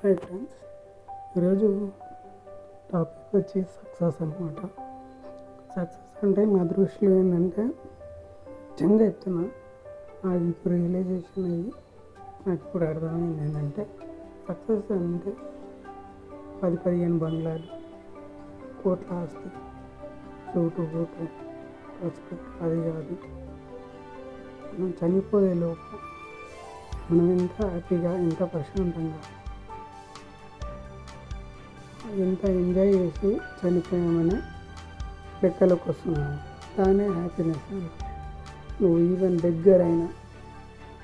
Hi friends, ఈరోజు topic వచ్చి success అనమాట. సక్సెస్ అంటే నా దృష్టిలో ఏంటంటే నిజంగా చెప్తున్నా, నాకు ఇప్పుడు రియలైజేషన్ అయ్యి నాకు ఇప్పుడు అర్థమైంది ఏంటంటే సక్సెస్ అంటే 10-15 బంగ్లాలు, కోట్ల ఆస్తి, సూటు బూటు, రెస్పెక్ట్ అది కాదు. మనం చనిపోయే లోపు మనం ఎంత హ్యాపీగా, ఎంత ప్రశాంతంగా, ఎంత ఎంజాయ్ చేసి చనిపోయామని లెక్కలోకి వస్తున్నాము. దానే హ్యాపీనెస్. నువ్వు ఈవెన్ దగ్గరైనా,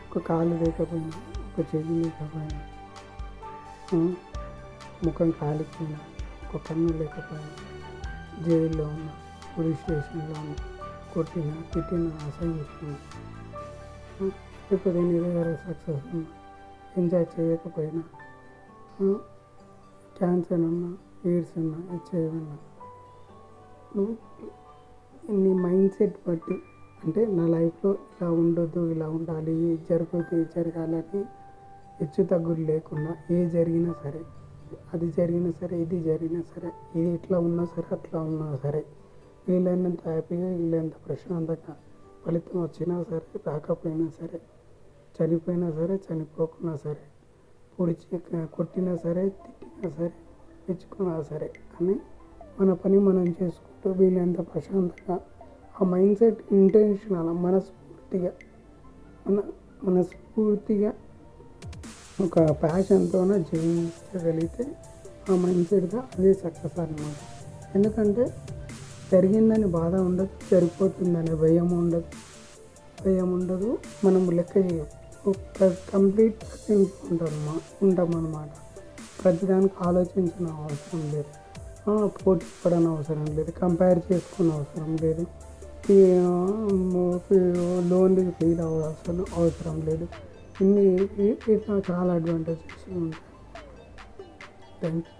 ఒక కాలు లేకపోయినా, ఒక చెయ్యి లేకపోయినా, ముఖం కాలిపోయినా, ఒక కన్ను లేకపోయినా, జైల్లో ఉన్న, పోలీస్ స్టేషన్లో ఉన్న, కొట్టిన, తిట్టిన, అసహించిన, లేకపోతే నీ దగ్గర సక్సెస్ ఉన్నా, ఎంజాయ్ చేయకపోయినా, క్యాన్సర్ ఉన్నా, ఎయిడ్స్ ఉన్నా, హెచ్ఐవి ఉన్నా, నువ్వు నీ మైండ్ సెట్ బట్టి, అంటే నా లైఫ్లో ఇలా ఉండొద్దు, ఇలా ఉండాలి, జరగదు, జరగాలని హెచ్చు తగ్గులు లేకుండా ఏ జరిగినా సరే, అది జరిగినా సరే, ఇది జరిగినా సరే, ఇది ఇట్లా ఉన్నా సరే, అట్లా ఉన్నా సరే, వీలైనంత హ్యాపీగా, వీలైనంత ప్రశాంతంగా, ఫలితం వచ్చినా సరే, రాకపోయినా సరే, చనిపోయినా సరే, చనిపోకున్నా సరే, కొట్టినా సరే, తిట్టినా సరే, తెచ్చుకున్నా సరే అని మన పని మనం చేసుకుంటూ వీలైనంత ప్రశాంతంగా, ఆ మైండ్ సెట్ ఇంటెన్షనల్ మనస్ఫూర్తిగా మనస్ఫూర్తిగా ఒక ప్యాషన్తోనే జీవించగలిగితే ఆ మైండ్ సెట్గా అదే సక్సెస్ అన్నమాట. ఎందుకంటే జరిగిందని బాధ ఉండదు, జరిగిపోతుందనే భయం ఉండదు. మనం లెక్క చేయం, కంప్లీట్ ఉంటాం అన్నమాట. ప్రతిదానికి ఆలోచించిన అవసరం లేదు, పోటీ పడని అవసరం లేదు, కంపేర్ చేసుకునే అవసరం లేదు, లోన్లీ ఫీల్ అవసరం లేదు. ఇట్లా చాలా అడ్వాంటేజెస్ ఉంటాయి. Thank you.